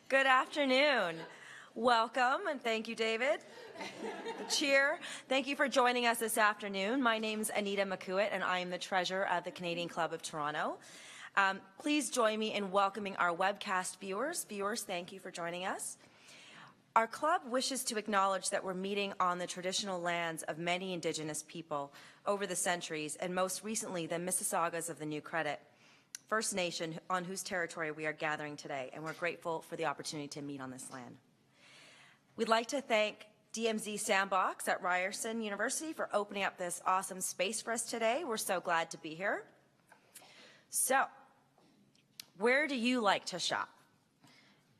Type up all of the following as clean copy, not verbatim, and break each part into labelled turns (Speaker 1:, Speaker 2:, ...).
Speaker 1: Good afternoon. Welcome, and thank you, David. The cheer. Thank you for joining us this afternoon. My name's Anita McKillican, and I am the treasurer of the Canadian Club of Toronto. Please join me in welcoming our webcast viewers. Viewers, thank you for joining us. Our club wishes to acknowledge that we're meeting on the traditional lands of many Indigenous people over the centuries, and most recently, the Mississaugas of the New Credit, First Nation, on whose territory we are gathering today, and we're grateful for the opportunity to meet on this land. We'd like to thank DMZ Sandbox at Ryerson University for opening up this awesome space for us today. We're so glad to be here. So, where do you like to shop?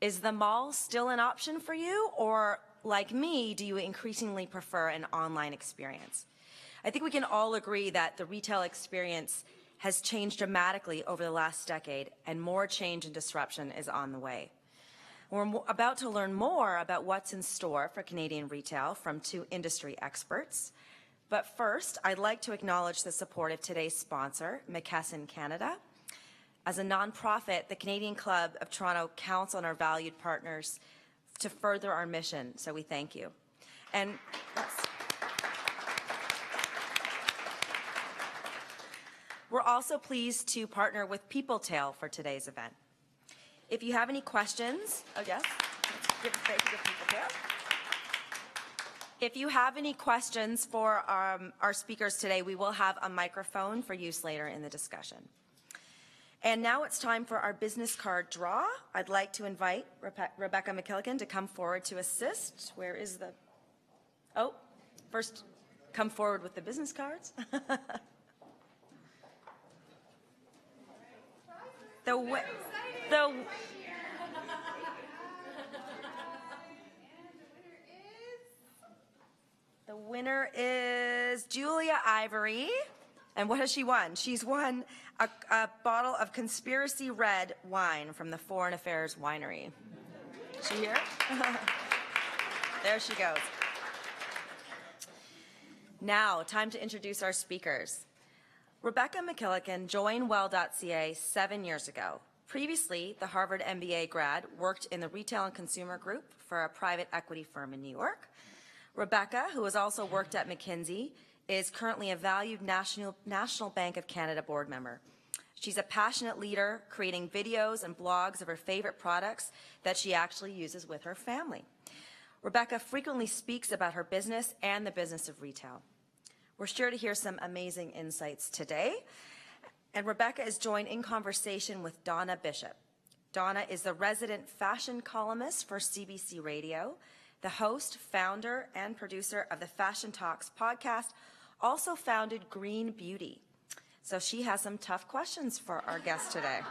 Speaker 1: Is the mall still an option for you, or like me, do you increasingly prefer an online experience? I think we can all agree that the retail experience has changed dramatically over the last decade, and more change and disruption is on the way. We're about to learn more about what's in store for Canadian retail from two industry experts. But first, I'd like to acknowledge the support of today's sponsor, McKillican Canada. As a nonprofit, the Canadian Club of Toronto counts on our valued partners to further our mission, so we thank you. And we're also pleased to partner with PeopleTale for today's event. If you have any questions, thank you to PeopleTale. If you have any questions for our speakers today, we will have a microphone for use later in the discussion. And now it's time for our business card draw. I'd like to invite Rebecca McKillican to come forward to assist. Where is the... Oh, first come forward with the business cards. The winner is Julia Ivory. And what has she won? She's won a bottle of Conspiracy Red wine from the Foreign Affairs Winery. Is she here? There she goes. Now, time to introduce our speakers. Rebecca McKillican joined Well.ca 7 years ago. Previously, the Harvard MBA grad worked in the retail and consumer group for a private equity firm in New York. Rebecca, who has also worked at McKinsey, is currently a valued National Bank of Canada board member. She's a passionate leader, creating videos and blogs of her favorite products that she actually uses with her family. Rebecca frequently speaks about her business and the business of retail. We're sure to hear some amazing insights today. And Rebecca is joined in conversation with Donna Bishop. Donna is the resident fashion columnist for CBC Radio, the host, founder, and producer of the Fashion Talks podcast, also founded Green Beauty. So she has some tough questions for our guest today.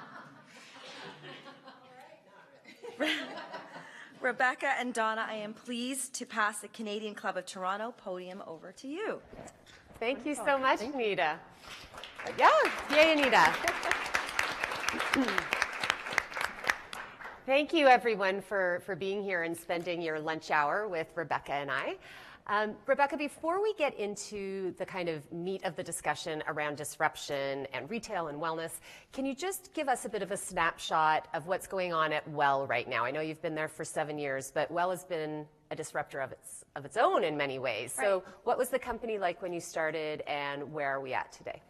Speaker 1: Rebecca and Donna, I am pleased to pass the Canadian Club of Toronto podium over to you.
Speaker 2: Thank you so much, Anita. Yeah, yay, Anita. Thank you, everyone, for being here and spending your lunch hour with Rebecca and I. Rebecca, before we get into the kind of meat of the discussion around disruption and retail and wellness, can you just give us a bit of a snapshot of what's going on at Well right now? I know you've been there for 7 years, but Well has been a disruptor of its own in many ways. Right. So what was the company like when you started, and where are we at today?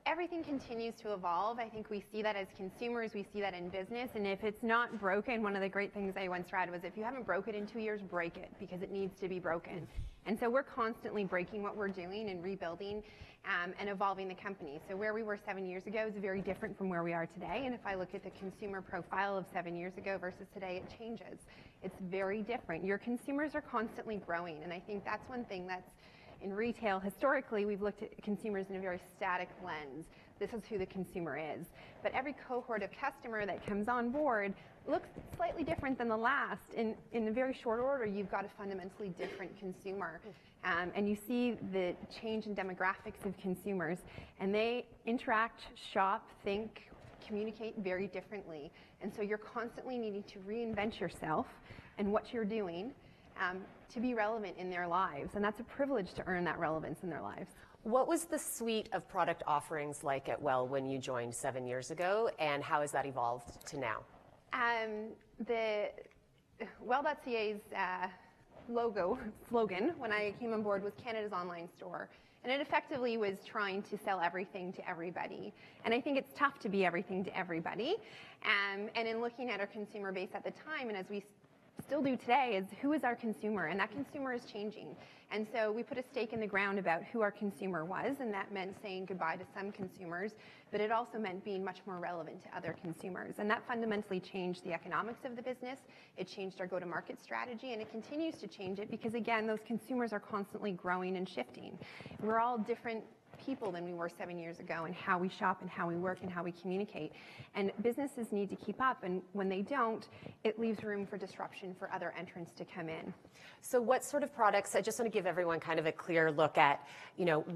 Speaker 3: Everything continues to evolve. I think we see that as consumers, we see that in business, and if it's not broken, one of the great things I once read was, if you haven't broke it in 2 years, break it, because it needs to be broken. And so we're constantly breaking what we're doing and rebuilding and evolving the company. So where we were 7 years ago is very different from where we are today, and if I look at the consumer profile of 7 years ago versus today, it changes. It's very different. Your consumers are constantly growing, and I think that's one thing that's in retail. Historically, we've looked at consumers in a very static lens. This is who the consumer is. But every cohort of customer that comes on board looks slightly different than the last. In a very short order, you've got a fundamentally different consumer. And you see the change in demographics of consumers. And they interact, shop, think, communicate very differently. And so you're constantly needing to reinvent yourself and what you're doing to be relevant in their lives. And that's a privilege to earn that relevance in their lives.
Speaker 2: What was the suite of product offerings like at Well when you joined 7 years ago, and how has that evolved to now?
Speaker 3: The Well.ca's slogan when I came on board was Canada's online store. And it effectively was trying to sell everything to everybody. And I think it's tough to be everything to everybody. And in looking at our consumer base at the time, and as we still do today, is who is our consumer? And that consumer is changing. And so we put a stake in the ground about who our consumer was, and that meant saying goodbye to some consumers, but it also meant being much more relevant to other consumers. And that fundamentally changed the economics of the business. It changed our go-to-market strategy, and it continues to change it because, again, those consumers are constantly growing and shifting. We're all different people than we were 7 years ago in how we shop and how we work and how we communicate. And businesses need to keep up, and when they don't, it leaves room for disruption for other entrants to come in.
Speaker 2: So what sort of products, I just want to give everyone kind of a clear look at,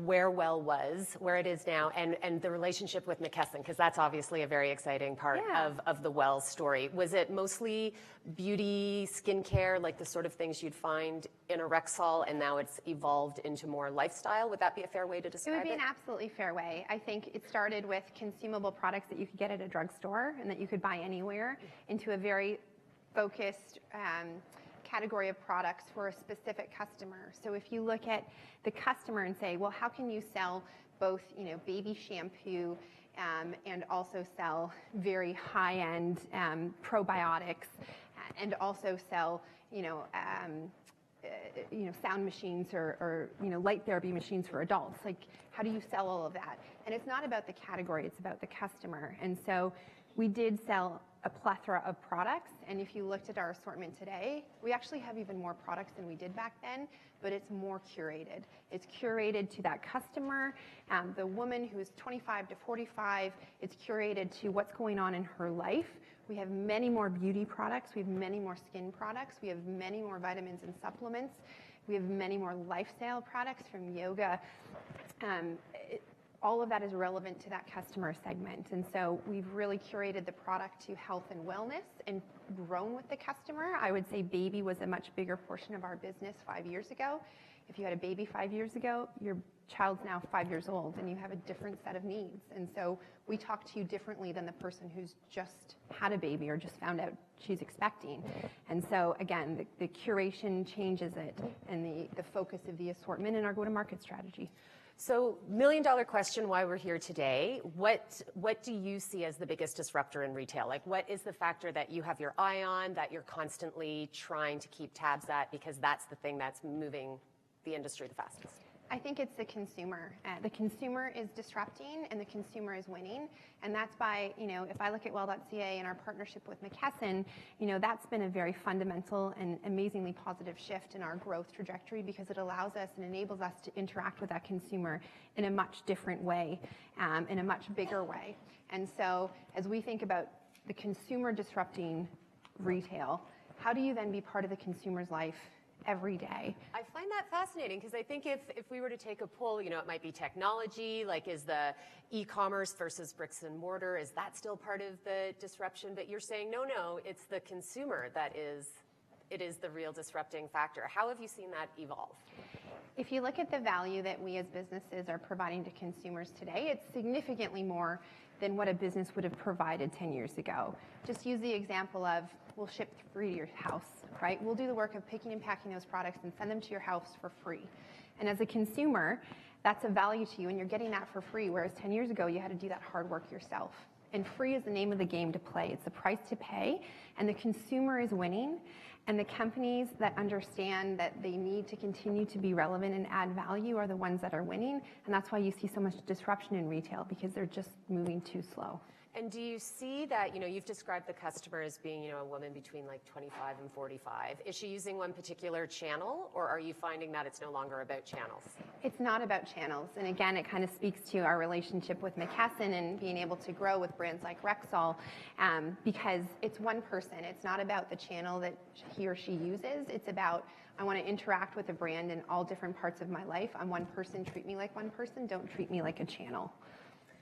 Speaker 2: where Well was, where it is now, and the relationship with McKesson, because that's obviously a very exciting part of the Well story. Was it mostly beauty, skincare, like the sort of things you'd find in a Rexall, and now it's evolved into more lifestyle? Would that be a fair way to describe it?
Speaker 3: It would be an absolutely fair way. I think it started with consumable products that you could get at a drugstore and that you could buy anywhere, into a very focused category of products for a specific customer. So if you look at the customer and say, well, how can you sell both, baby shampoo and also sell very high-end probiotics, and also sell, sound machines or light therapy machines for adults. Like, how do you sell all of that? And it's not about the category, it's about the customer. And so we did sell a plethora of products, and if you looked at our assortment today, we actually have even more products than we did back then, but it's more curated. It's curated to that customer, the woman who's 25 to 45. It's curated to what's going on in her life. We have many more beauty products. We have many more skin products. We have many more vitamins and supplements. We have many more lifestyle products, from yoga. All of that is relevant to that customer segment. And so we've really curated the product to health and wellness and grown with the customer. I would say baby was a much bigger portion of our business 5 years ago. If you had a baby 5 years ago, your child's now 5 years old and you have a different set of needs. And so we talk to you differently than the person who's just had a baby or just found out she's expecting. And so again, the curation changes it, and the focus of the assortment in our go-to-market strategy.
Speaker 2: So, million-dollar question why we're here today. What do you see as the biggest disruptor in retail? Like, what is the factor that you have your eye on, that you're constantly trying to keep tabs at, because that's the thing that's moving the industry the fastest?
Speaker 3: I think it's the consumer. The consumer is disrupting and the consumer is winning. And that's by, if I look at Well.ca and our partnership with McKesson, that's been a very fundamental and amazingly positive shift in our growth trajectory, because it allows us and enables us to interact with that consumer in a much different way, in a much bigger way. And so as we think about the consumer disrupting retail, how do you then be part of the consumer's life every day?
Speaker 2: I find that fascinating, because I think if we were to take a poll, it might be technology, like, is the e-commerce versus bricks and mortar, is that still part of the disruption? But you're saying, no, it's the consumer that is the real disrupting factor. How have you seen that evolve?
Speaker 3: If you look at the value that we as businesses are providing to consumers today, it's significantly more than what a business would have provided 10 years ago. Just use the example of, we'll ship free to your house, right? We'll do the work of picking and packing those products and send them to your house for free. And as a consumer, that's a value to you, and you're getting that for free, whereas 10 years ago, you had to do that hard work yourself. And free is the name of the game to play. It's the price to pay, and the consumer is winning. And the companies that understand that they need to continue to be relevant and add value are the ones that are winning. And that's why you see so much disruption in retail, because they're just moving too slow.
Speaker 2: And do you see that, you've described the customer as being, a woman between like 25 and 45. Is she using one particular channel, or are you finding that it's no longer about channels?
Speaker 3: It's not about channels. And again, it kind of speaks to our relationship with McKesson and being able to grow with brands like Rexall, because it's one person. It's not about the channel that he or she uses. It's about, I want to interact with a brand in all different parts of my life. I'm one person, treat me like one person, don't treat me like a channel.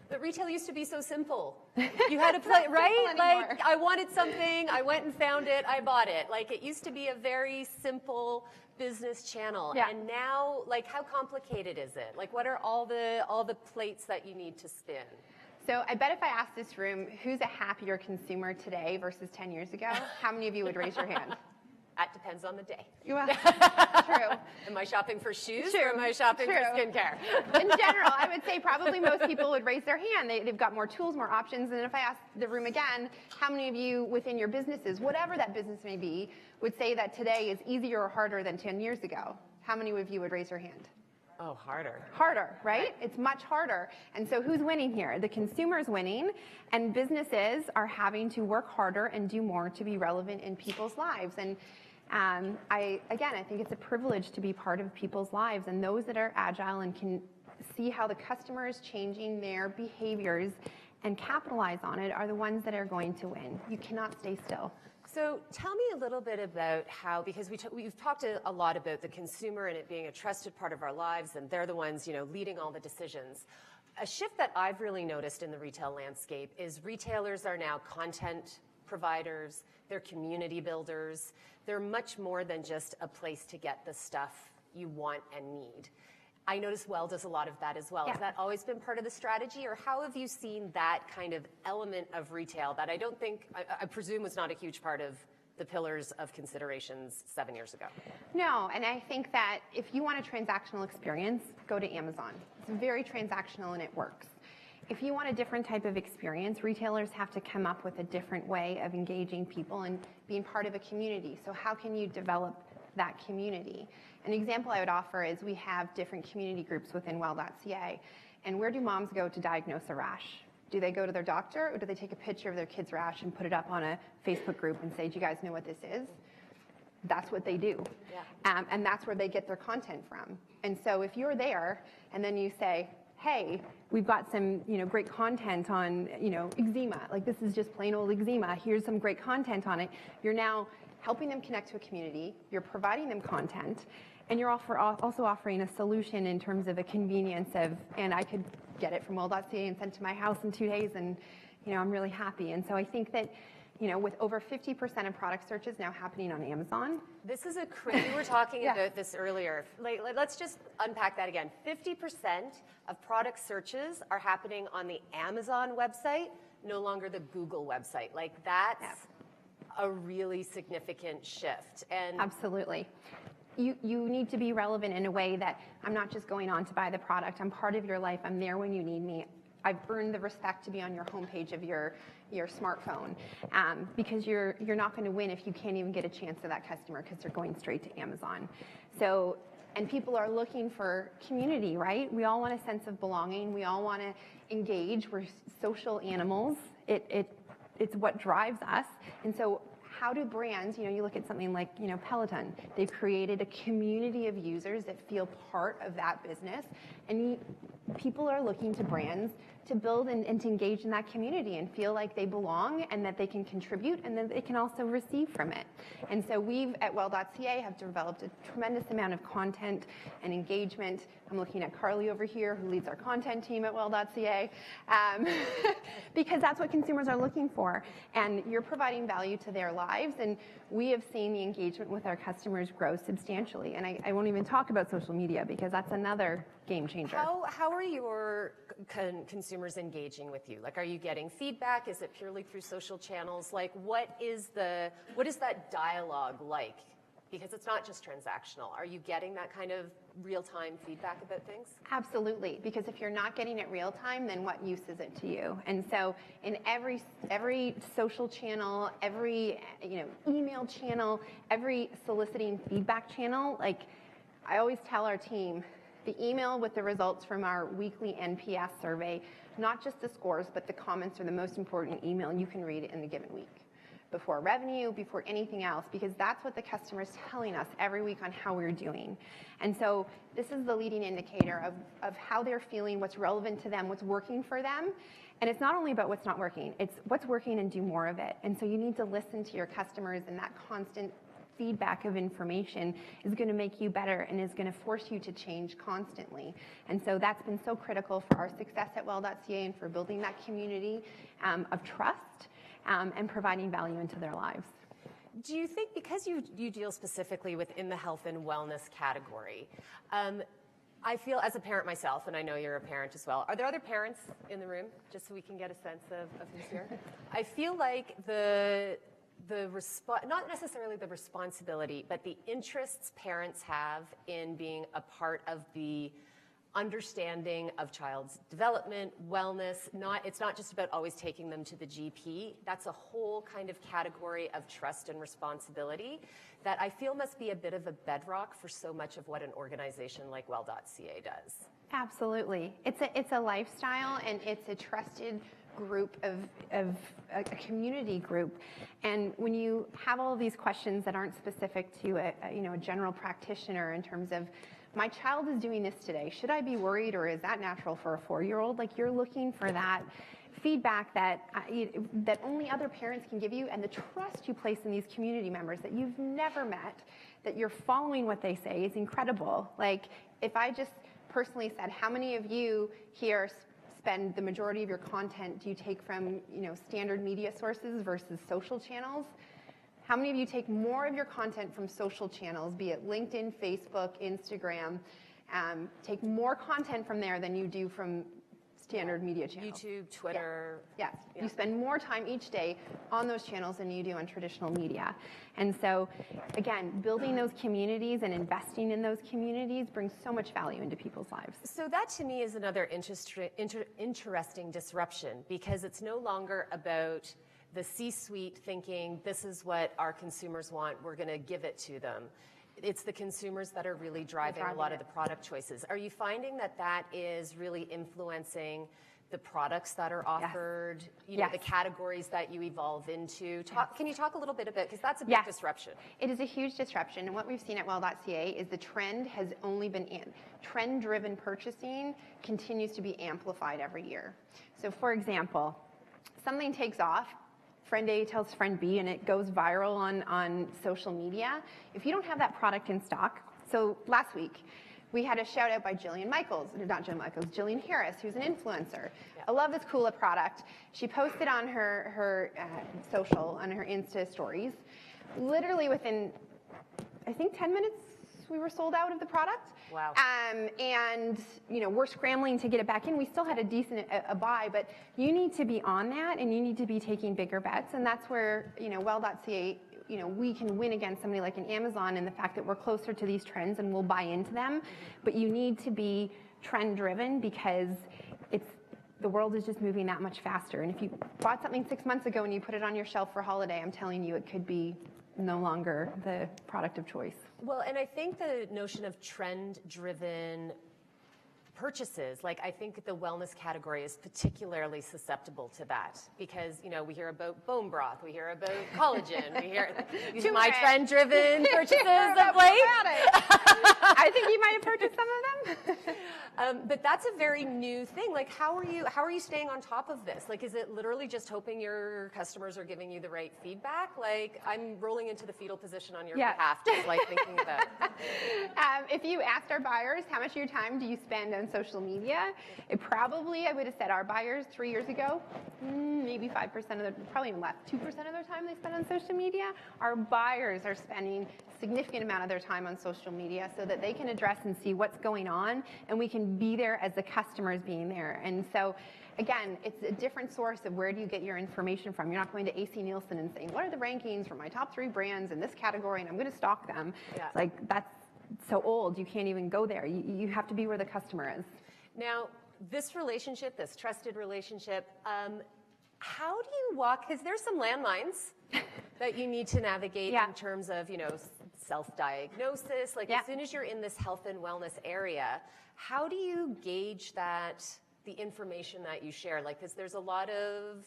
Speaker 2: But retail used to be so simple. You had to play, right? Like, I wanted something, I went and found it, I bought it. Like, it used to be a very simple business channel.
Speaker 3: Yeah.
Speaker 2: And now, like, how complicated is it? Like, what are all the plates that you need to spin?
Speaker 3: So I bet if I asked this room, who's a happier consumer today versus 10 years ago, how many of you would raise your hand?
Speaker 2: That depends on the day.
Speaker 3: Well, true.
Speaker 2: Am I shopping for shoes
Speaker 3: True.
Speaker 2: or am I shopping
Speaker 3: True.
Speaker 2: for skincare?
Speaker 3: In general, I would say probably most people would raise their hand. They've got more tools, more options. And if I asked the room again, how many of you within your businesses, whatever that business may be, would say that today is easier or harder than 10 years ago? How many of you would raise your hand?
Speaker 2: Oh, harder.
Speaker 3: Harder, right? It's much harder. And so who's winning here? The consumer's winning, and businesses are having to work harder and do more to be relevant in people's lives. And I think it's a privilege to be part of people's lives, and those that are agile and can see how the customer is changing their behaviors and capitalize on it are the ones that are going to win. You cannot stay still.
Speaker 2: So tell me a little bit about how, because we've talked a lot about the consumer and it being a trusted part of our lives, and they're the ones, leading all the decisions. A shift that I've really noticed in the retail landscape is retailers are now content providers, they're community builders. They're much more than just a place to get the stuff you want and need. I notice Well does a lot of that as well.
Speaker 3: Yeah.
Speaker 2: Has that always been part of the strategy, or how have you seen that kind of element of retail that I presume was not a huge part of the pillars of considerations 7 years ago?
Speaker 3: No, and I think that if you want a transactional experience, go to Amazon. It's very transactional and it works. If you want a different type of experience, retailers have to come up with a different way of engaging people and being part of a community. So how can you develop that community? An example I would offer is we have different community groups within Well.ca. And where do moms go to diagnose a rash? Do they go to their doctor, or do they take a picture of their kid's rash and put it up on a Facebook group and say, do you guys know what this is? That's what they do. Yeah. And that's where they get their content from. And so if you're there and then you say, hey, we've got some great content on eczema, like this is just plain old eczema, here's some great content on it. You're now helping them connect to a community, you're providing them content, and you're also offering a solution in terms of a convenience and I could get it from Well.ca and sent to my house in 2 days, and I'm really happy. And so I think that with over 50% of product searches now happening on Amazon.
Speaker 2: This is we were talking about this earlier. Let's just unpack that again. 50% of product searches are happening on the Amazon website, no longer the Google website. That's a really significant shift. And
Speaker 3: absolutely. You need to be relevant in a way that I'm not just going on to buy the product. I'm part of your life. I'm there when you need me. I've earned the respect to be on your homepage of your smartphone, because you're not going to win if you can't even get a chance to that customer because they're going straight to Amazon. So, and people are looking for community, right? We all want a sense of belonging. We all want to engage. We're social animals. It's what drives us. And so how do brands, you look at something like, Peloton, they've created a community of users that feel part of that business. And people are looking to brands to build and to engage in that community and feel like they belong and that they can contribute and that they can also receive from it. And so we've, at Well.ca, have developed a tremendous amount of content and engagement. I'm looking at Carly over here, who leads our content team at Well.ca, because that's what consumers are looking for. And you're providing value to their lives, and we have seen the engagement with our customers grow substantially. And I won't even talk about social media because that's another game changer.
Speaker 2: How are your consumers engaging with you? Are you getting feedback? Is it purely through social channels? What is that dialogue like? Because it's not just transactional. Are you getting that kind of real-time feedback about things?
Speaker 3: Absolutely, because if you're not getting it real-time, then what use is it to you? And so in every social channel, every email channel, every soliciting feedback channel, I always tell our team, the email with the results from our weekly NPS survey, not just the scores, but the comments are the most important email you can read in a given week. Before revenue, before anything else, because that's what the customer is telling us every week on how we're doing. And so this is the leading indicator of how they're feeling, what's relevant to them, what's working for them. And it's not only about what's not working, it's what's working and do more of it. And so you need to listen to your customers, and that constant feedback of information is going to make you better and is going to force you to change constantly. And so that's been so critical for our success at Well.ca and for building that community of trust and providing value into their lives.
Speaker 2: Do you think, because you deal specifically within the health and wellness category, I feel, as a parent myself, and I know you're a parent as well, are there other parents in the room, just so we can get a sense of who's here? I feel like not necessarily the responsibility, but the interests parents have in being a part of the understanding of child's development, wellness. It's not just about always taking them to the GP. That's a whole kind of category of trust and responsibility that I feel must be a bit of a bedrock for so much of what an organization like Well.ca does.
Speaker 3: Absolutely. It's a lifestyle, and it's a trusted group of a community group. And when you have all of these questions that aren't specific to a general practitioner in terms of, my child is doing this today, should I be worried, or is that natural for a 4-year-old? Like, you're looking for that feedback that only other parents can give you, and the trust you place in these community members that you've never met, that you're following what they say, is incredible. Like, if I just personally said, how many of you here spend the majority of your content do you take from standard media sources versus social channels? How many of you take more of your content from social channels, be it LinkedIn, Facebook, Instagram, take more content from there than you do from standard media channels?
Speaker 2: YouTube, Twitter.
Speaker 3: Yes. You spend more time each day on those channels than you do on traditional media. And so, again, building those communities and investing in those communities brings so much value into people's lives.
Speaker 2: So that, to me, is another interesting disruption, because it's no longer about the C-suite thinking, this is what our consumers want, we're going to give it to them. It's the consumers that are really driving a lot of the product choices. Are you finding that that is really influencing the products that are offered, the categories that you evolve into? Can you talk a little bit about, because that's a big disruption.
Speaker 3: It is a huge disruption, and what we've seen at Well.ca is the trend has only been trend-driven purchasing continues to be amplified every year. So, for example, something takes off, friend A tells friend B, and it goes viral on social media. If you don't have that product in stock, so last week we had a shout out by Jillian Harris, who's an influencer. Yeah. I love this Kula product. She posted on her social, on her Insta stories. Literally within, I think, 10 minutes, we were sold out of the product.
Speaker 2: Wow.
Speaker 3: And we're scrambling to get it back in. We still had a decent buy, but you need to be on that, and you need to be taking bigger bets. And that's where Well.ca, we can win against somebody like an Amazon in the fact that we're closer to these trends and we'll buy into them. But you need to be trend driven, because the world is just moving that much faster. And if you bought something 6 months ago and you put it on your shelf for holiday, I'm telling you, it could be no longer the product of choice.
Speaker 2: Well, and I think the notion of trend-driven purchases, like, I think the wellness category is particularly susceptible to that, because we hear about bone broth, we hear about collagen, we hear my trend-driven purchases of late.
Speaker 3: I think you might have purchased some of them.
Speaker 2: But that's a very new thing. Like, how are you staying on top of this? Like, is it literally just hoping your customers are giving you the right feedback? Like, I'm rolling into the fetal position on your behalf, just like thinking about it.
Speaker 3: If you asked our buyers, how much of your time do you spend on social media? I would have said our buyers 3 years ago, maybe 5% of their, probably even less, 2% of their time they spend on social media. Our buyers are spending a significant amount of their time on social media so that they can address and see what's going on, and we can be there as the customers being there. And so, again, it's a different source of where do you get your information from. You're not going to AC Nielsen and saying, what are the rankings for my top 3 brands in this category, and I'm going to stock them. Yeah. It's like, that's so old, you can't even go there. You have to be where the customer is.
Speaker 2: Now, this relationship, this trusted relationship, how do you walk, because there's some landmines that you need to navigate in terms of, self-diagnosis. Like, as soon as you're in this health and wellness area, how do you gauge the information that you share? Like, because there's a lot of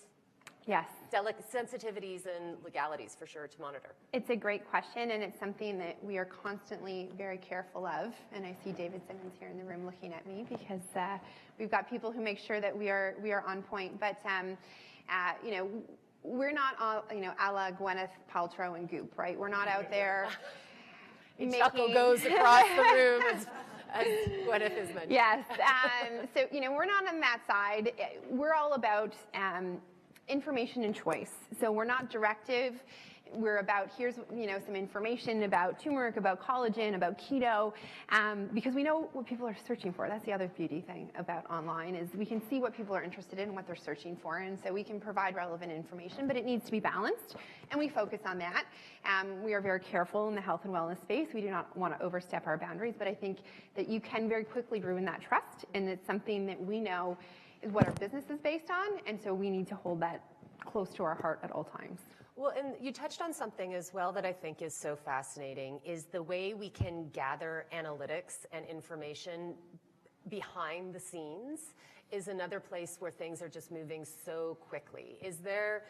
Speaker 2: sensitivities and legalities for sure to monitor.
Speaker 3: It's a great question, and it's something that we are constantly very careful of. And I see David Simmons here in the room looking at me, because we've got people who make sure that we are on point. But we're not all, a la Gwyneth Paltrow and Goop, right? We're not out there.
Speaker 2: Chuckle goes across the room as Gwyneth is mentioned.
Speaker 3: Yes. So we're not on that side. We're all about information and choice. So we're not directive. we're about, here's some information about turmeric, about collagen, about keto, because we know what people are searching for. That's the other beauty thing about online, is we can see what people are interested in and what they're searching for, and so we can provide relevant information, but it needs to be balanced, and we focus on that. We are very careful in the health and wellness space. We do not want to overstep our boundaries, but I think that you can very quickly ruin that trust, and it's something that we know is what our business is based on, and so we need to hold that close to our heart at all times.
Speaker 2: Well, and you touched on something as well that I think is so fascinating, is the way we can gather analytics and information behind the scenes is another place where things are just moving so quickly. Is there,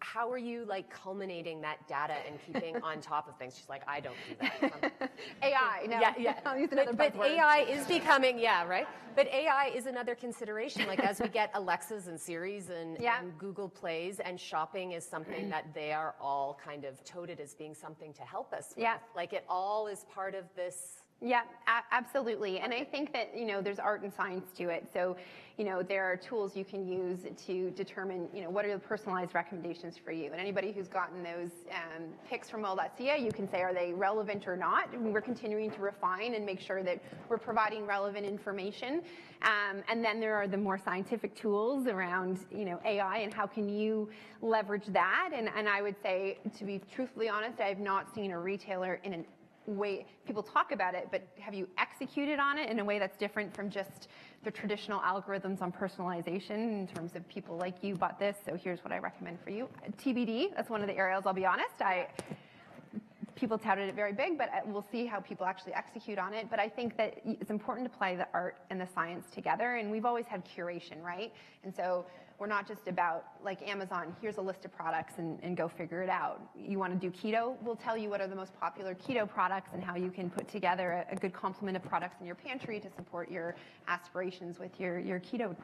Speaker 2: how are you like culminating that data and keeping on top of things? She's like, I don't do that.
Speaker 3: AI, no.
Speaker 2: Yeah.
Speaker 3: I'll use another
Speaker 2: but
Speaker 3: buzzword.
Speaker 2: AI is becoming, right? But AI is another consideration. Like as we get Alexas and Siris and Google Plays, and shopping is something that they are all kind of touted as being something to help us with. Like it all is part of this.
Speaker 3: Yeah, absolutely. And I think that, there's art and science to it. So, there are tools you can use to determine, what are the personalized recommendations for you. And anybody who's gotten those picks from Well.ca, you can say, are they relevant or not? And we're continuing to refine and make sure that we're providing relevant information. And then there are the more scientific tools around, AI and how can you leverage that. And I would say, to be truthfully honest, I have not seen a retailer in an way, people talk about it, but have you executed on it in a way that's different from just the traditional algorithms on personalization in terms of people like you bought this, so here's what I recommend for you. TBD, that's one of the areas, I'll be honest. People touted it very big, but we'll see how people actually execute on it. But I think that it's important to apply the art and the science together, and we've always had curation, right? And so we're not just about, like Amazon, here's a list of products and go figure it out. You want to do keto? We'll tell you what are the most popular keto products and how you can put together a good complement of products in your pantry to support your aspirations with your keto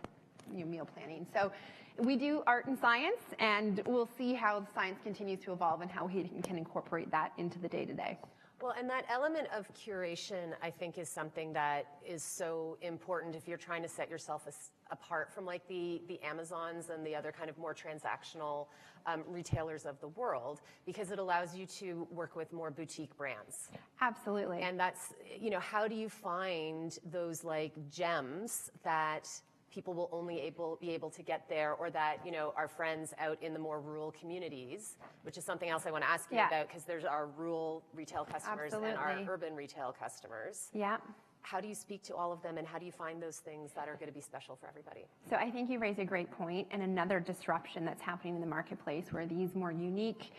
Speaker 3: meal planning. So we do art and science, and we'll see how the science continues to evolve and how we can incorporate that into the day-to-day.
Speaker 2: Well, and that element of curation, I think, is something that is so important if you're trying to set yourself apart from like the Amazons and the other kind of more transactional retailers of the world, because it allows you to work with more boutique brands.
Speaker 3: Absolutely.
Speaker 2: And that's, how do you find those like gems that people will only be able to get there, or that, our friends out in the more rural communities, which is something else I want to ask you about, because there's our rural retail customers and our urban retail customers.
Speaker 3: Yeah.
Speaker 2: How do you speak to all of them, and how do you find those things that are going to be special for everybody?
Speaker 3: So I think you raise a great point, and another disruption that's happening in the marketplace where these more unique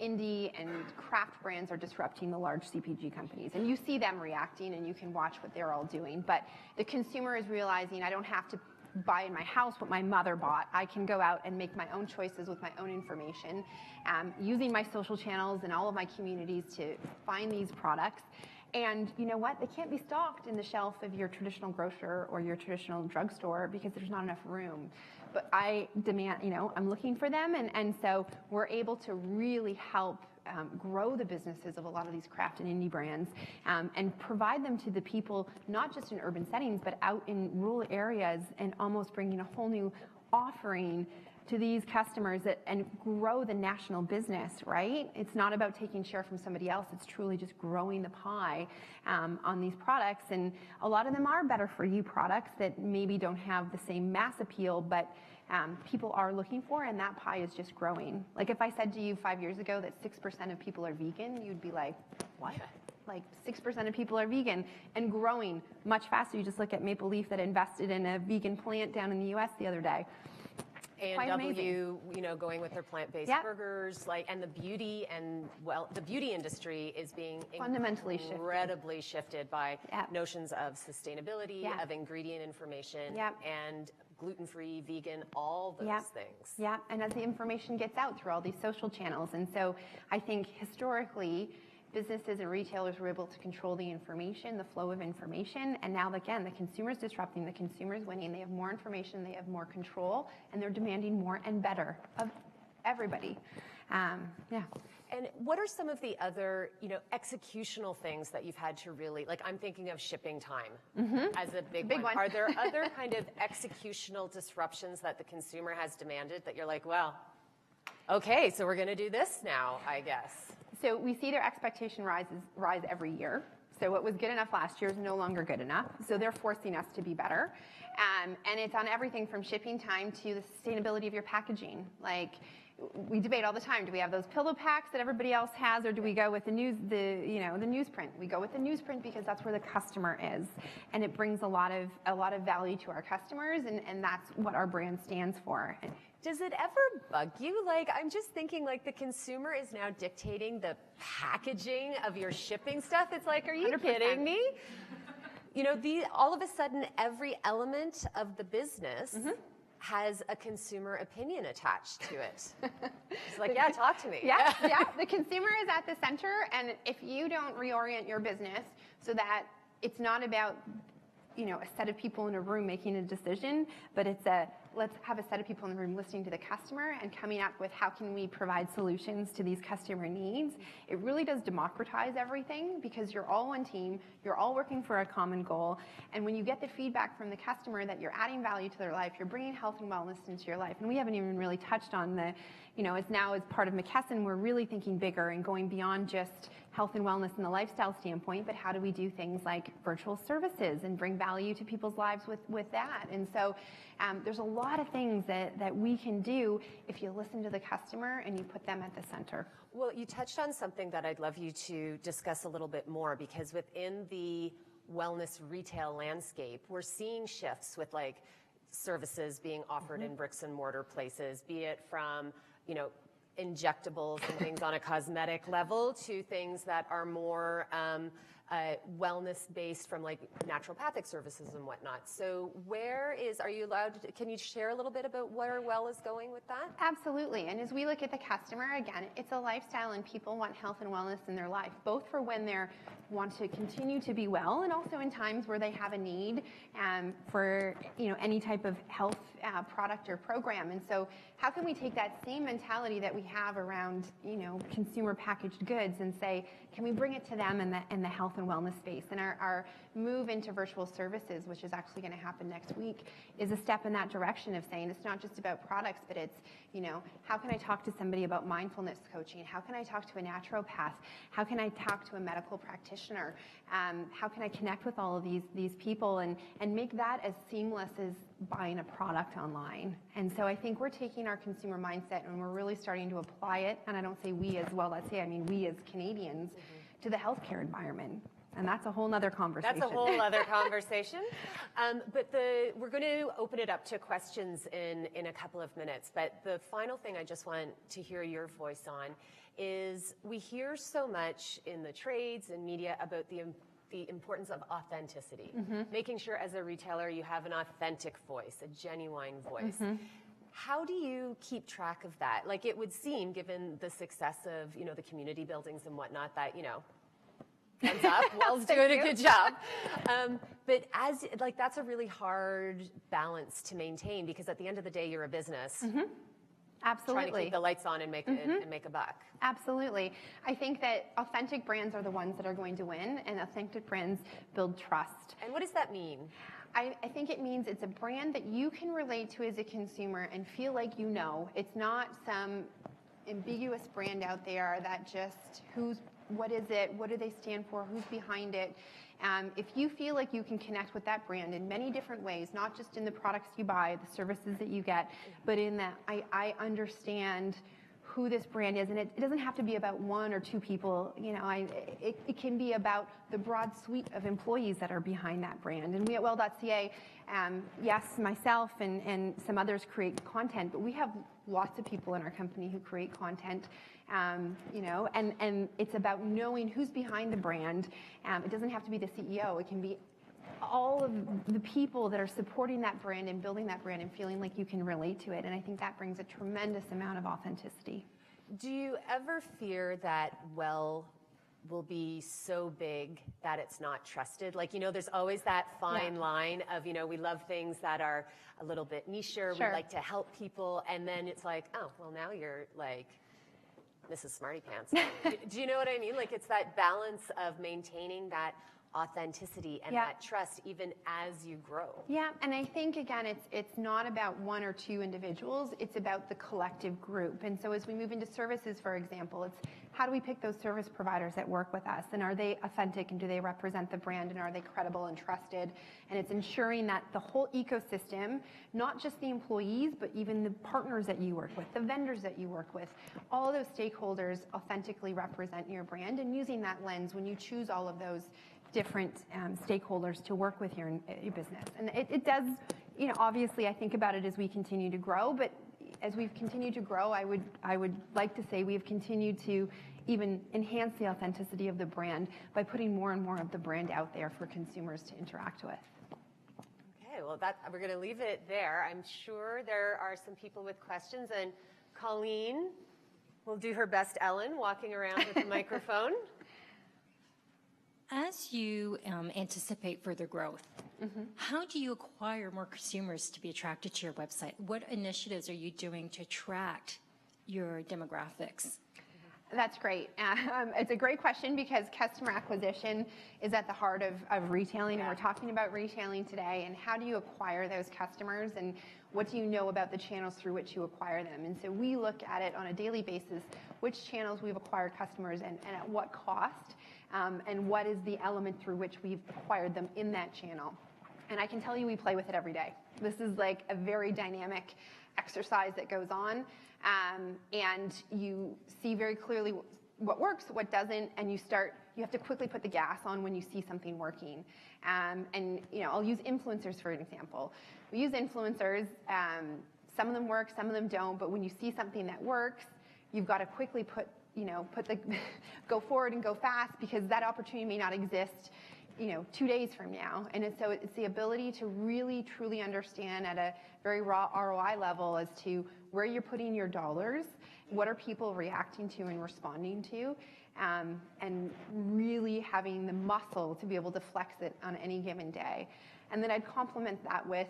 Speaker 3: indie and craft brands are disrupting the large CPG companies. And you see them reacting, and you can watch what they're all doing. But the consumer is realizing, I don't have to buy in my house what my mother bought. I can go out and make my own choices with my own information, using my social channels and all of my communities to find these products. And you know what? They can't be stocked in the shelf of your traditional grocer or your traditional drugstore because there's not enough room. But I demand, I'm looking for them. And so we're able to really help grow the businesses of a lot of these craft and indie brands, and provide them to the people, not just in urban settings, but out in rural areas, and almost bringing a whole new offering to these customers and grow the national business, right? It's not about taking share from somebody else. It's truly just growing the pie on these products. And a lot of them are better for you products that maybe don't have the same mass appeal, but people are looking for, and that pie is just growing. Like if I said to you 5 years ago that 6% of people are vegan, you'd be like, what? Like 6% of people are vegan, and growing much faster. You just look at Maple Leaf that invested in a vegan plant down in the US the other day.
Speaker 2: A&W, going with their plant-based burgers, and the beauty the beauty industry is being
Speaker 3: fundamentally
Speaker 2: incredibly shifted by notions of sustainability, of ingredient information, and gluten-free, vegan, all those things.
Speaker 3: Yeah, and as the information gets out through all these social channels, and so I think historically, businesses and retailers were able to control the information, the flow of information, and now again, the consumer's disrupting, the consumer's winning. They have more information, they have more control, and they're demanding more and better of everybody.
Speaker 2: And what are some of the other, executional things that you've had to really, I'm thinking of shipping time as a big one. Are there other kind of executional disruptions that the consumer has demanded that you're like, well, Okay, so we're going to do this now, I guess.
Speaker 3: So we see their expectation rise every year. So what was good enough last year is no longer good enough. So they're forcing us to be better. And it's on everything from shipping time to the sustainability of your packaging. Like, we debate all the time, do we have those pillow packs that everybody else has, or do we go with the newsprint? We go with the newsprint because that's where the customer is. And it brings a lot of value to our customers, and that's what our brand stands for.
Speaker 2: Does it ever bug you? Like, I'm just thinking, like, the consumer is now dictating the packaging of your shipping stuff. It's like, are you
Speaker 3: 100%.
Speaker 2: kidding me? You know, all of a sudden, every element of the business has a consumer opinion attached to it. It's like, yeah, talk to me.
Speaker 3: Yeah, the consumer is at the center, and if you don't reorient your business so that it's not about, a set of people in a room making a decision, but it's let's have a set of people in the room listening to the customer and coming up with how can we provide solutions to these customer needs. It really does democratize everything because you're all one team, you're all working for a common goal, and when you get the feedback from the customer that you're adding value to their life, you're bringing health and wellness into your life. And we haven't even really touched on as now as part of McKesson, we're really thinking bigger and going beyond just health and wellness in the lifestyle standpoint, but how do we do things like virtual services and bring value to people's lives with that? And so there's a lot of things that we can do if you listen to the customer and you put them at the center.
Speaker 2: Well, you touched on something that I'd love you to discuss a little bit more, because within the wellness retail landscape, we're seeing shifts with like services being offered in bricks and mortar places, be it from, injectables and things on a cosmetic level to things that are more wellness based from like naturopathic services and whatnot. So are you allowed to, can you share a little bit about where Well is going with that?
Speaker 3: Absolutely. And as we look at the customer, again, it's a lifestyle and people want health and wellness in their life, both for when they want to continue to be well and also in times where they have a need for any type of health product or program. And so how can we take that same mentality that we have around consumer packaged goods and say, can we bring it to them in the health and wellness space? And our move into virtual services, which is actually going to happen next week, is a step in that direction of saying it's not just about products, but it's, how can I talk to somebody about mindfulness coaching? How can I talk to a naturopath? How can I talk to a medical practitioner? How can I connect with all of these people and make that as seamless as buying a product online? And so I think we're taking our consumer mindset and we're really starting to apply it, and I don't say we as Well.ca, I mean we as Canadians, to the healthcare environment. And that's a whole other conversation.
Speaker 2: That's a whole other conversation. But we're going to open it up to questions in a couple of minutes. But the final thing I just want to hear your voice on is we hear so much in the trades and media about the importance of authenticity, making sure as a retailer you have an authentic voice, a genuine voice. How do you keep track of that? Like, it would seem, given the success of the community buildings and whatnot, that thumbs up, Well's doing a good job. But that's a really hard balance to maintain, because at the end of the day, you're a business.
Speaker 3: Absolutely.
Speaker 2: Trying to keep the lights on and make a buck.
Speaker 3: Absolutely. I think that authentic brands are the ones that are going to win, and authentic brands build trust.
Speaker 2: And what does that mean?
Speaker 3: I think it means it's a brand that you can relate to as a consumer and feel like you know. It's not some ambiguous brand out there that just what is it? What do they stand for? Who's behind it? If you feel like you can connect with that brand in many different ways, not just in the products you buy, the services that you get, but in that I understand who this brand is, and it doesn't have to be about one or two people. It can be about the broad suite of employees that are behind that brand. And we at Well.ca, yes, myself and some others create content, but we have lots of people in our company who create content. And it's about knowing who's behind the brand. It doesn't have to be the CEO. It can be all of the people that are supporting that brand and building that brand and feeling like you can relate to it. And I think that brings a tremendous amount of authenticity.
Speaker 2: Do you ever fear that Well will be so big that it's not trusted? Like, there's always that fine line of, we love things that are a little bit nicher.
Speaker 3: Sure.
Speaker 2: We like to help people. And then it's like, oh, well, now you're like Mrs. Smarty Pants. Do you know what I mean? Like, it's that balance of maintaining that authenticity and
Speaker 3: Yeah.
Speaker 2: that trust even as you grow.
Speaker 3: Yeah, and I think, again, it's not about one or two individuals, it's about the collective group. And so as we move into services, for example, it's how do we pick those service providers that work with us, and are they authentic, and do they represent the brand, and are they credible and trusted? And it's ensuring that the whole ecosystem, not just the employees, but even the partners that you work with, the vendors that you work with, all of those stakeholders authentically represent your brand, and using that lens when you choose all of those different stakeholders to work with your business. And it does, obviously I think about it as we continue to grow, but as we've continued to grow, I would like to say we've continued to even enhance the authenticity of the brand by putting more and more of the brand out there for consumers to interact with.
Speaker 2: Okay, well, we're going to leave it there. I'm sure there are some people with questions, and Colleen will do her best Ellen, walking around with the microphone.
Speaker 4: As you anticipate further growth, how do you acquire more consumers to be attracted to your website? What initiatives are you doing to attract your demographics?
Speaker 3: That's great. It's a great question because customer acquisition is at the heart of retailing, and we're talking about retailing today, and how do you acquire those customers, and what do you know about the channels through which you acquire them? And so we look at it on a daily basis, which channels we've acquired customers and at what cost, and what is the element through which we've acquired them in that channel. And I can tell you we play with it every day. This is like a very dynamic exercise that goes on, and you see very clearly what works, what doesn't, and you have to quickly put the gas on when you see something working. And I'll use influencers for an example. We use influencers, some of them work, some of them don't, but when you see something that works, you've got to quickly go forward and go fast, because that opportunity may not exist 2 days from now. And so it's the ability to really truly understand at a very raw ROI level as to where you're putting your dollars, what are people reacting to and responding to, and really having the muscle to be able to flex it on any given day. And then I'd complement that with,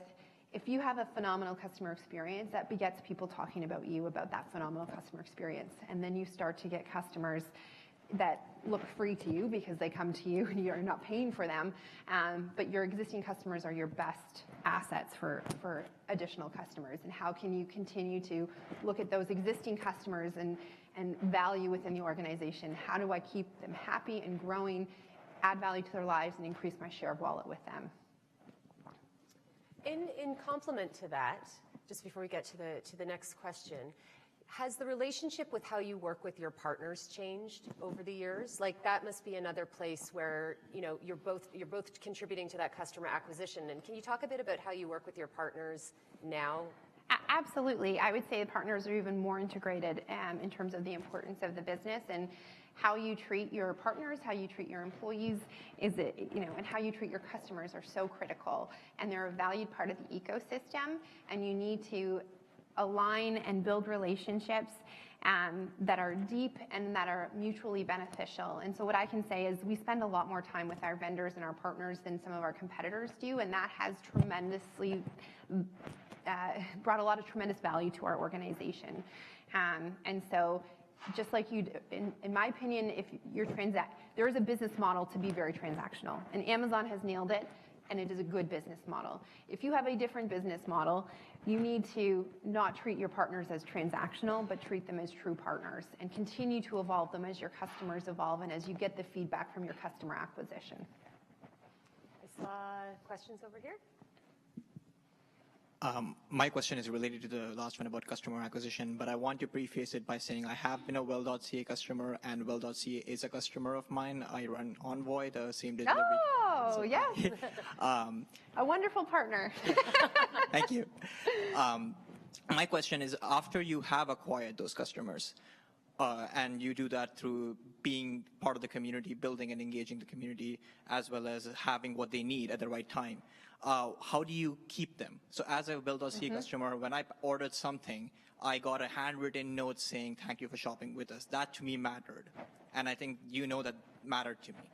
Speaker 3: if you have a phenomenal customer experience, that begets people talking about you, about that phenomenal customer experience. And then you start to get customers that look free to you because they come to you and you're not paying for them, but your existing customers are your best assets for additional customers. And how can you continue to look at those existing customers and value within the organization? How do I keep them happy and growing, add value to their lives, and increase my share of wallet with them?
Speaker 2: In complement to that, just before we get to the next question, has the relationship with how you work with your partners changed over the years? Like, that must be another place where you're both contributing to that customer acquisition. And can you talk a bit about how you work with your partners now?
Speaker 3: Absolutely. I would say the partners are even more integrated in terms of the importance of the business, and how you treat your partners, how you treat your employees, and how you treat your customers are so critical. And they're a valued part of the ecosystem, and you need to align and build relationships that are deep and that are mutually beneficial. And so what I can say is we spend a lot more time with our vendors and our partners than some of our competitors do, and that has tremendously brought a lot of tremendous value to our organization. And so just like you, in my opinion, if you're there is a business model to be very transactional, and Amazon has nailed it, and it is a good business model. If you have a different business model, you need to not treat your partners as transactional, but treat them as true partners, and continue to evolve them as your customers evolve and as you get the feedback from your customer acquisition.
Speaker 2: I saw questions over here.
Speaker 5: My question is related to the last one about customer acquisition, but I want to preface it by saying I have been a Well.ca customer, and Well.ca is a customer of mine. I run Envoy, the same day delivery.
Speaker 3: Oh, yes. A wonderful partner.
Speaker 5: Thank you. My question is, after you have acquired those customers, and you do that through being part of the community, building and engaging the community, as well as having what they need at the right time, how do you keep them? So as a Well.ca customer, when I ordered something, I got a handwritten note saying, "Thank you for shopping with us." That to me mattered. And I think that mattered to me.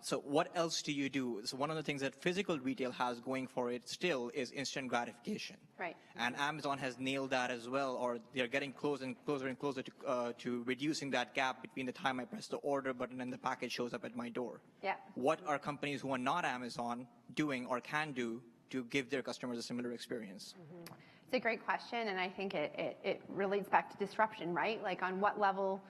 Speaker 5: So what else do you do? So one of the things that physical retail has going for it still is instant gratification.
Speaker 3: Right.
Speaker 5: And Amazon has nailed that as well, or they're getting closer and closer and closer to reducing that gap between the time I press the order button and the package shows up at my door.
Speaker 3: Yeah.
Speaker 5: What are companies who are not Amazon doing or can do to give their customers a similar experience?
Speaker 3: Mm-hmm. It's a great question, and I think it relates back to disruption, right? Like on what level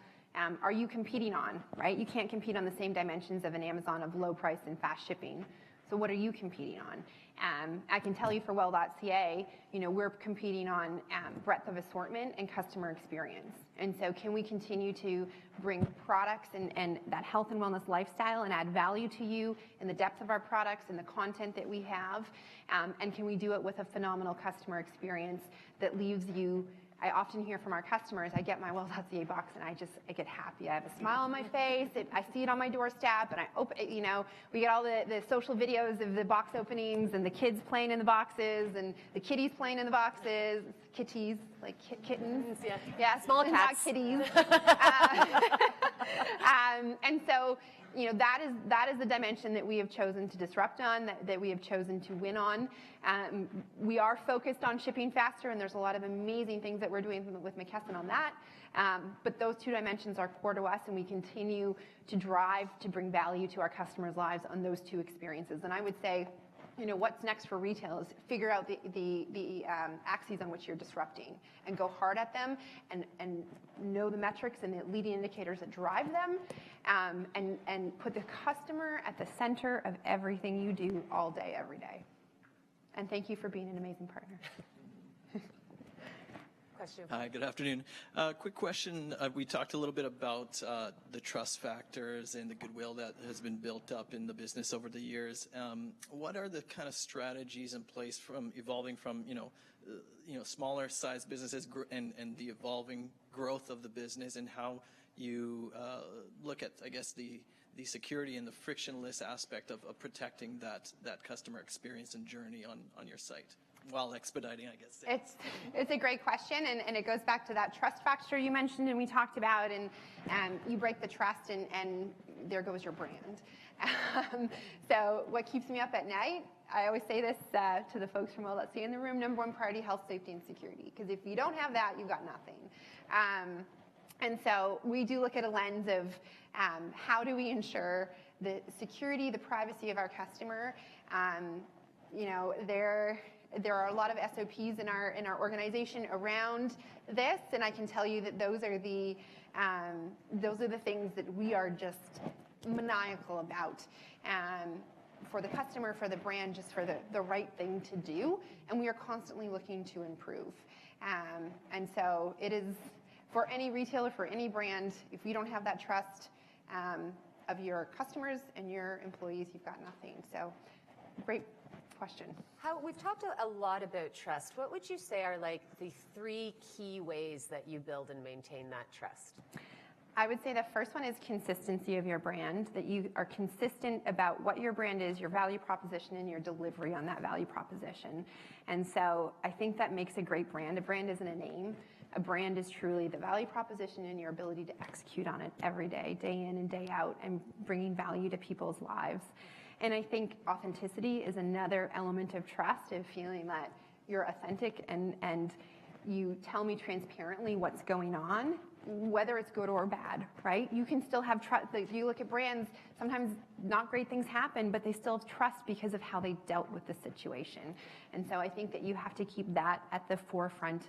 Speaker 3: are you competing on, right? You can't compete on the same dimensions of an Amazon of low price and fast shipping. So what are you competing on? I can tell you for Well.ca, we're competing on breadth of assortment and customer experience. And so can we continue to bring products and that health and wellness lifestyle and add value to you in the depth of our products and the content that we have? And can we do it with a phenomenal customer experience that leaves you? I often hear from our customers, I get my Well.ca box and I get happy. I have a smile on my face. I see it on my doorstep, and I open. We get all the social videos of the box openings and the kids playing in the boxes and the kitties playing in the boxes. Kitties, like kittens. Yeah,
Speaker 2: small cats.
Speaker 3: Not kitties. And so, that is the dimension that we have chosen to disrupt on, that we have chosen to win on. We are focused on shipping faster, and there's a lot of amazing things that we're doing with McKesson on that. But those two dimensions are core to us, and we continue to drive to bring value to our customers' lives on those two experiences. And I would say, what's next for retail is figure out the axes on which you're disrupting and go hard at them and know the metrics and the leading indicators that drive them, and put the customer at the center of everything you do all day, every day. And thank you for being an amazing partner.
Speaker 2: Question.
Speaker 6: Hi, good afternoon. Quick question. We talked a little bit about the trust factors and the goodwill that has been built up in the business over the years. What are the kind of strategies in place from evolving from smaller size businesses and the evolving growth of the business, and how you look at, I guess, the security and the frictionless aspect of protecting that customer experience and journey on your site, while expediting, I guess.
Speaker 3: It's a great question, and it goes back to that trust factor you mentioned and we talked about, and you break the trust and there goes your brand. So what keeps me up at night, I always say this to the folks from Well.ca in the room, number one priority, health, safety, and security. Because if you don't have that, you've got nothing. And so we do look at a lens of how do we ensure the security, the privacy of our customer. There are a lot of SOPs in our organization around this, and I can tell you that those are the things that we are just maniacal about. For the customer, for the brand, just for the right thing to do, and we are constantly looking to improve. And so it is, for any retailer, for any brand, if you don't have that trust of your customers and your employees, you've got nothing. So great question.
Speaker 2: We've talked a lot about trust. What would you say are like the 3 key ways that you build and maintain that trust?
Speaker 3: I would say the first one is consistency of your brand, that you are consistent about what your brand is, your value proposition, and your delivery on that value proposition. And so I think that makes a great brand. A brand isn't a name. A brand is truly the value proposition and your ability to execute on it every day, day in and day out, and bringing value to people's lives. And I think authenticity is another element of trust, of feeling that you're authentic and you tell me transparently what's going on, whether it's good or bad, right? You can still have trust. If you look at brands, sometimes not great things happen, but they still have trust because of how they dealt with the situation. And so I think that you have to keep that at the forefront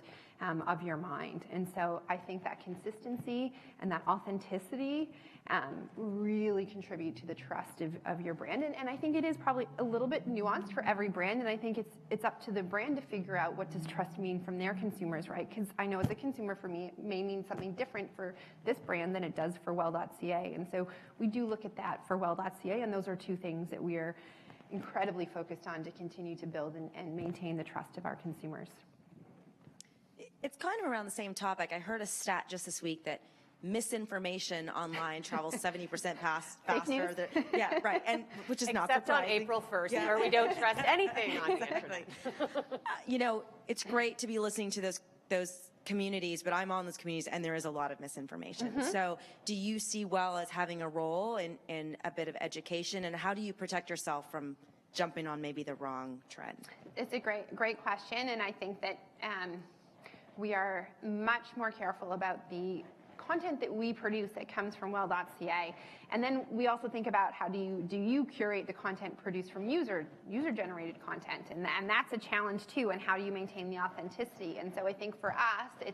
Speaker 3: of your mind. And so I think that consistency and that authenticity really contribute to the trust of your brand. And I think it is probably a little bit nuanced for every brand, and I think it's up to the brand to figure out what does trust mean from their consumers, right? Because I know as a consumer, for me, it may mean something different for this brand than it does for Well.ca. And so we do look at that for Well.ca, and those are 2 things that we are incredibly focused on to continue to build and maintain the trust of our consumers.
Speaker 1: It's kind of around the same topic. I heard a stat just this week that misinformation online travels 70% faster. Yeah, right. And which is not surprising.
Speaker 2: Except on April 1st, where we don't trust anything on the internet.
Speaker 1: It's great to be listening to those communities, but I'm on those communities, and there is a lot of misinformation. So do you see Well as having a role in a bit of education, and how do you protect yourself from jumping on maybe the wrong trend?
Speaker 3: It's a great question, and I think that we are much more careful about the content that we produce that comes from Well.ca, and then we also think about how do you curate the content produced from user generated content, and that's a challenge too, and how do you maintain the authenticity? And so I think for us,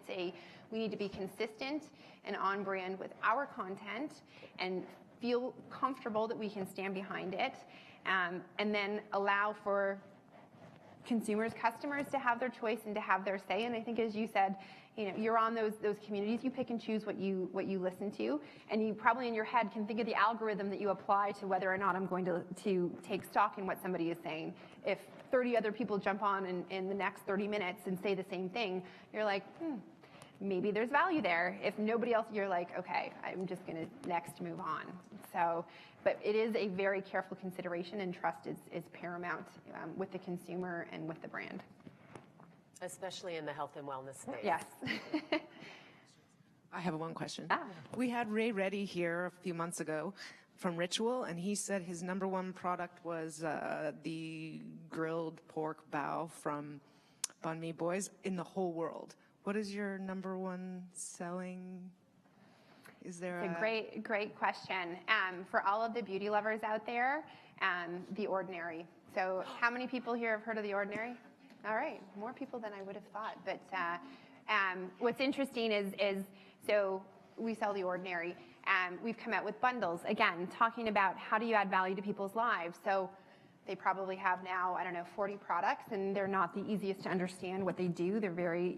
Speaker 3: we need to be consistent and on brand with our content and feel comfortable that we can stand behind it, and then allow for consumers, customers to have their choice and to have their say. And I think, as you said, you're on those communities, you pick and choose what you listen to, and you probably in your head can think of the algorithm that you apply to whether or not I'm going to take stock in what somebody is saying. If 30 other people jump on in the next 30 minutes and say the same thing, you're like, maybe there's value there. If nobody else, you're like, okay, I'm just going to next move on. So, but it is a very careful consideration, and trust is paramount with the consumer and with the brand.
Speaker 2: Especially in the health and wellness space.
Speaker 3: Yes.
Speaker 7: I have one question.
Speaker 3: Ah.
Speaker 7: We had Ray Reddy here a few months ago from Ritual, and he said his #1 product was the grilled pork bao from Banh Mi Boys in the whole world. What is your #1 selling? Is there
Speaker 3: It's a great question. For all of the beauty lovers out there, The Ordinary. So how many people here have heard of The Ordinary? All right, more people than I would have thought. But what's interesting is so we sell The Ordinary. We've come out with bundles, again, talking about how do you add value to people's lives. So they probably have now, 40 products, and they're not the easiest to understand what they do. They're very,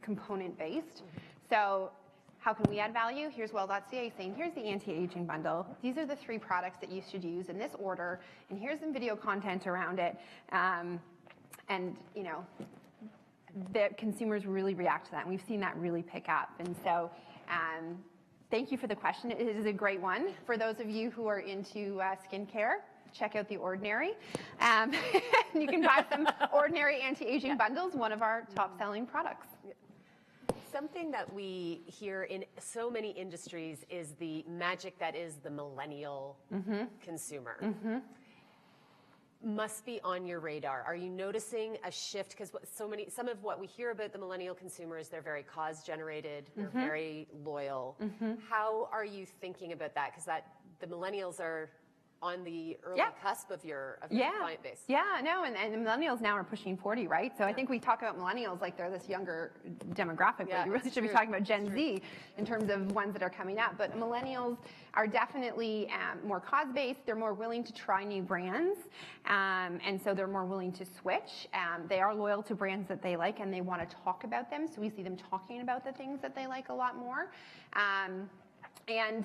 Speaker 3: component-based. So how can we add value? Here's Well.ca saying, here's the anti-aging bundle. These are the 3 products that you should use in this order, and here's some video content around it. And, the consumers really react to that, and we've seen that really pick up. And so thank you for the question. It is a great one. For those of you who are into skincare, check out The Ordinary. You can buy some Ordinary anti-aging bundles, one of our top-selling products.
Speaker 2: Something that we hear in so many industries is the magic that is the millennial consumer. Must be on your radar. Are you noticing a shift? Because some of what we hear about the millennial consumers, they're very cause-generated, they're very loyal. How are you thinking about that? Because the millennials are on the early cusp of your client base.
Speaker 3: Yeah, no, and the millennials now are pushing 40, right? So I think we talk about millennials like they're this younger demographic, but you really should be talking about Gen Z in terms of ones that are coming up. But millennials are definitely more cause-based. They're more willing to try new brands, and so they're more willing to switch. They are loyal to brands that they like, and they want to talk about them, so we see them talking about the things that they like a lot more. And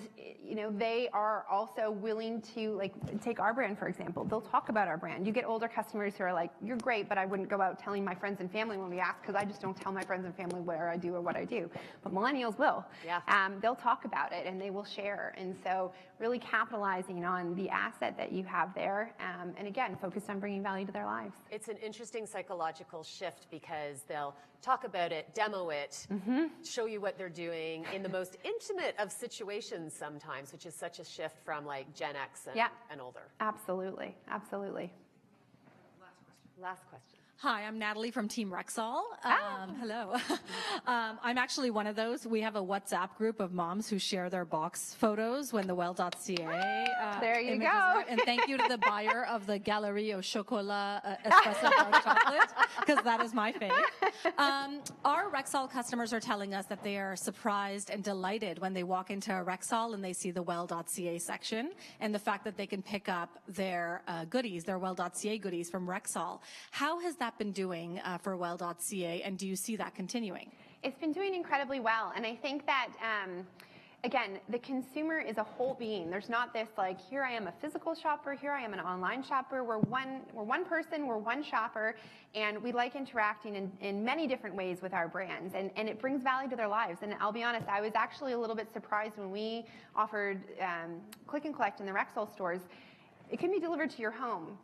Speaker 3: they are also willing to, take our brand, for example. They'll talk about our brand. You get older customers who are like, you're great, but I wouldn't go out telling my friends and family when we ask, because I just don't tell my friends and family where I do or what I do. But millennials will.
Speaker 2: Yeah.
Speaker 3: They'll talk about it, and they will share. And so really capitalizing on the asset that you have there, and again, focused on bringing value to their lives.
Speaker 2: It's an interesting psychological shift, because they'll talk about it, demo it, show you what they're doing in the most intimate of situations sometimes, which is such a shift from Gen X and older.
Speaker 3: Absolutely.
Speaker 2: Last question.
Speaker 8: Hi, I'm Natalie from Team Rexall. Hello. I'm actually one of those. We have a WhatsApp group of moms who share their box photos when the Well.ca
Speaker 3: there you
Speaker 8: images
Speaker 3: go.
Speaker 8: are. And thank you to the buyer of the Galerie au Chocolat Espresso Dark Chocolate, because that is my fave. Our Rexall customers are telling us that they are surprised and delighted when they walk into a Rexall and they see the Well.ca section, and the fact that they can pick up their goodies, their Well.ca goodies from Rexall. How has that been doing for Well.ca, and do you see that continuing?
Speaker 3: It's been doing incredibly well, and I think that again, the consumer is a whole being. There's not this here I am a physical shopper, here I am an online shopper. We're one person, we're one shopper, and we like interacting in many different ways with our brands, and it brings value to their lives. And I'll be honest, I was actually a little bit surprised when we offered click and collect in the Rexall stores. It can be delivered to your home.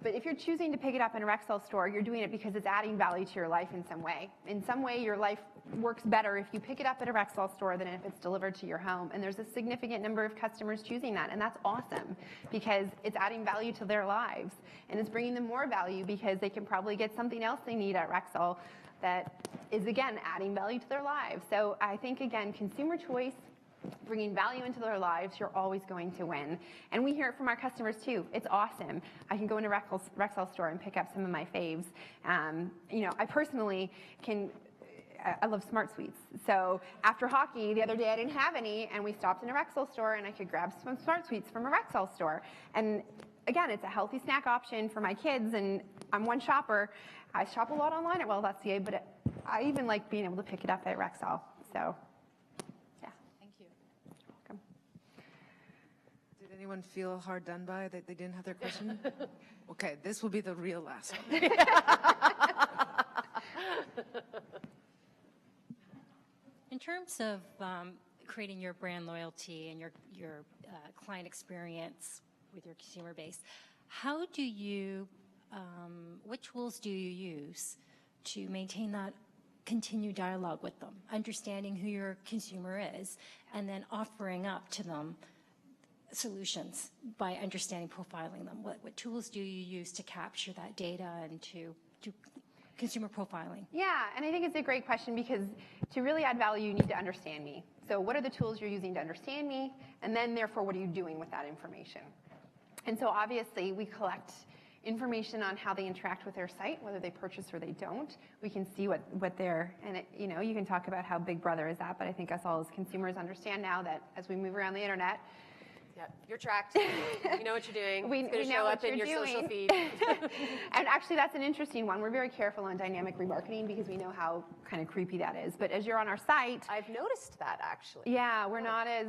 Speaker 3: But if you're choosing to pick it up in a Rexall store, you're doing it because it's adding value to your life in some way. In some way, your life works better if you pick it up at a Rexall store than if it's delivered to your home. And there's a significant number of customers choosing that, and that's awesome because it's adding value to their lives. And it's bringing them more value because they can probably get something else they need at Rexall that is, again, adding value to their lives. So I think, again, consumer choice, bringing value into their lives, you're always going to win. And we hear it from our customers too. It's awesome. I can go into Rexall store and pick up some of my faves. You know, I personally I love Smart Sweets. So after hockey, the other day I didn't have any, and we stopped in a Rexall store, and I could grab some Smart Sweets from a Rexall store. And again, it's a healthy snack option for my kids, and I'm one shopper. I shop a lot online at Well.ca, but I even like being able to pick it up at Rexall. So.
Speaker 7: Did anyone feel hard done by that they didn't have their question? Okay, this will be the real last one.
Speaker 4: In terms of creating your brand loyalty and your client experience with your consumer base, how do you, what tools do you use to maintain that continued dialogue with them, understanding who your consumer is, and then offering up to them solutions by understanding, profiling them? What tools do you use to capture that data and to do consumer profiling?
Speaker 3: Yeah, and I think it's a great question because to really add value, you need to understand me. So what are the tools you're using to understand me? And then therefore, what are you doing with that information? And so obviously, we collect information on how they interact with their site, whether they purchase or they don't. We can see what they're, and it, you know, you can talk about how Big Brother is that, but I think us all as consumers understand now that as we move around the internet,
Speaker 2: Yep, you're tracked. You know what you're doing. It's going to show up in your social feed.
Speaker 3: And actually, that's an interesting one. We're very careful on dynamic remarketing because we know how kind of creepy that is. But as you're on our site,
Speaker 2: I've noticed that actually.
Speaker 3: Yeah, we're not as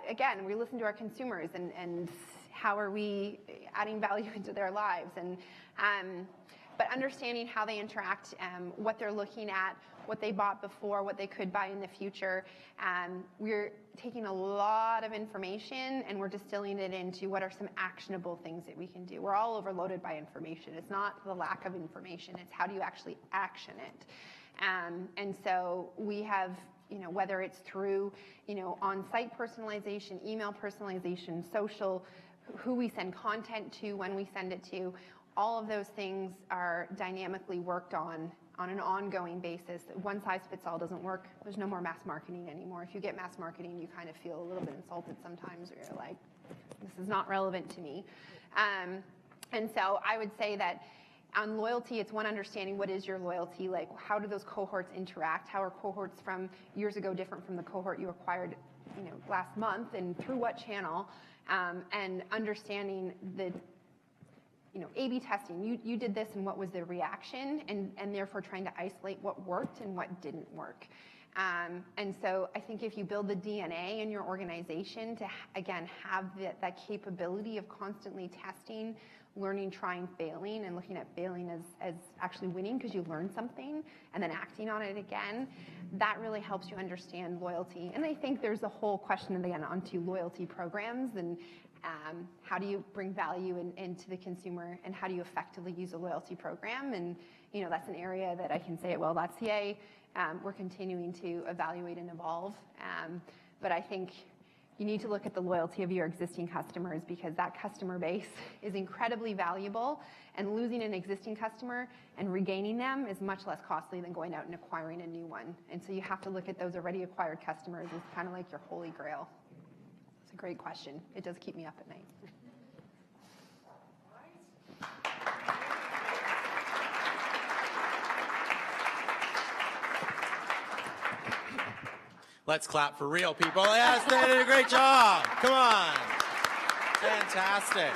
Speaker 3: again. We listen to our consumers and how are we adding value into their lives but understanding how they interact, what they're looking at, what they bought before, what they could buy in the future. We're taking a lot of information and we're distilling it into what are some actionable things that we can do. We're all overloaded by information. It's not the lack of information, it's how do you actually action it. And so we have, you know, whether it's through, you know, on-site personalization, email personalization, social, who we send content to, when we send it to, all of those things are dynamically worked on an ongoing basis. One size fits all doesn't work. There's no more mass marketing anymore. If you get mass marketing, you kind of feel a little bit insulted sometimes, where you're like, this is not relevant to me. And so I would say that on loyalty, it's one, understanding what is your loyalty, like how do those cohorts interact? How are cohorts from years ago different from the cohort you acquired, you know, last month, and through what channel? And understanding the, you know, A/B testing. You did this and what was the reaction, and therefore trying to isolate what worked and what didn't work. And so I think if you build the DNA in your organization to, again, have that capability of constantly testing, learning, trying, failing, and looking at failing as actually winning because you learned something, and then acting on it again, that really helps you understand loyalty. And I think there's a whole question again onto loyalty programs and how do you bring value into the consumer, and how do you effectively use a loyalty program? And you know, that's an area that I can say at Well.ca we're continuing to evaluate and evolve. But I think you need to look at the loyalty of your existing customers, because that customer base is incredibly valuable, and losing an existing customer and regaining them is much less costly than going out and acquiring a new one. And so you have to look at those already acquired customers as kind of like your holy grail. It's a great question. It does keep me up at night.
Speaker 9: Let's clap for real people. Yes, they did a great job. Come on. Fantastic.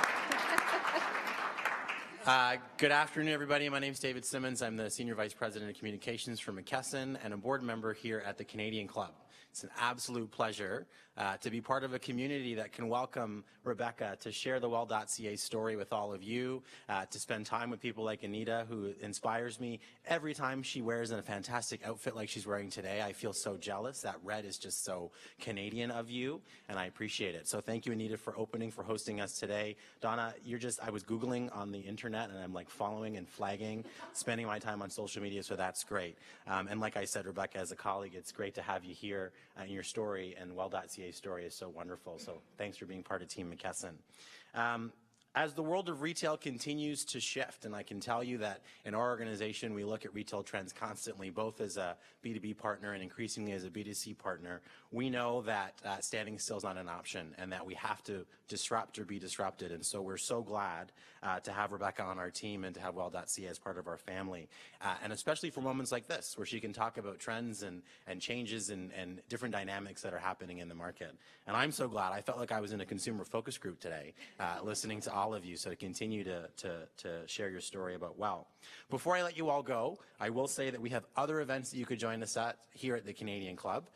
Speaker 9: Good afternoon, everybody. My name is David Simmons. I'm the Senior Vice President of Communications for McKesson and a board member here at the Canadian Club. It's an absolute pleasure to be part of a community that can welcome Rebecca to share the Well.ca story with all of you, to spend time with people like Anita, who inspires me. Every time she wears a fantastic outfit like she's wearing today, I feel so jealous. That red is just so Canadian of you, and I appreciate it. So thank you, Anita, for hosting us today. Donna, I was Googling on the internet, and I'm like following and flagging, spending my time on social media, so that's great. And like I said, Rebecca, as a colleague, it's great to have you here, and your story and Well.ca story is so wonderful. So thanks for being part of Team McKesson. As the world of retail continues to shift, and I can tell you that in our organization, we look at retail trends constantly, both as a B2B partner and increasingly as a B2C partner, we know that standing still is not an option and that we have to disrupt or be disrupted. And so we're so glad to have Rebecca on our team and to have Well.ca as part of our family. And especially for moments like this, where she can talk about trends and changes and different dynamics that are happening in the market. And I'm so glad. I felt like I was in a consumer focus group today, listening to all of you, so to continue to share your story about Well. Before I let you all go, I will say that we have other events that you could join us at here at the Canadian Club.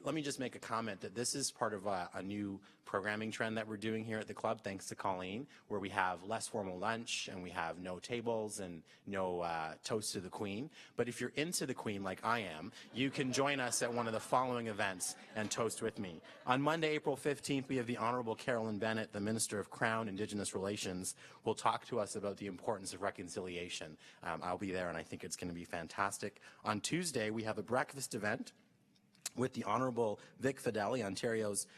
Speaker 9: Let me just make a comment that this is part of a new programming trend that we're doing here at the club, thanks to Colleen, where we have less formal lunch and we have no tables and no toast to the Queen. But if you're into the Queen like I am, you can join us at one of the following events and toast with me. On Monday, April 15th, we have the Honorable Carolyn Bennett, the Minister of Crown Indigenous Relations, will talk to us about the importance of reconciliation. I'll be there, and I think it's going to be fantastic. On Tuesday, we have a breakfast event with the Honourable Vic Fideli, Ontario's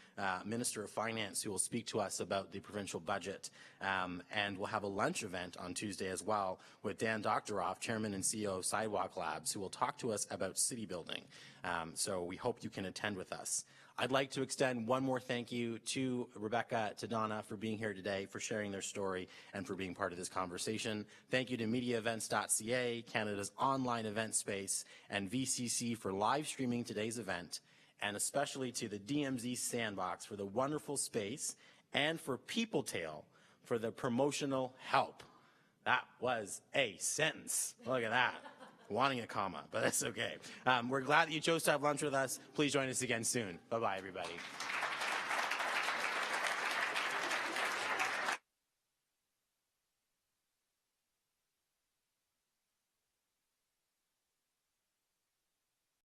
Speaker 9: Minister of Finance, who will speak to us about the provincial budget. And we'll have a lunch event on Tuesday as well with Dan Doctoroff, Chairman and CEO of Sidewalk Labs, who will talk to us about city building. So we hope you can attend with us. I'd like to extend one more thank you to Rebecca, to Donna for being here today, for sharing their story, and for being part of this conversation. Thank you to MediaEvents.ca, Canada's online event space, and VCC for live streaming today's event, and especially to the DMZ Sandbox for the wonderful space, and for PeopleTale for the promotional help. That was a sentence. Look at that. Wanting a comma, but that's okay. We're glad that you chose to have lunch with us. Please join us again soon. Bye-bye, everybody.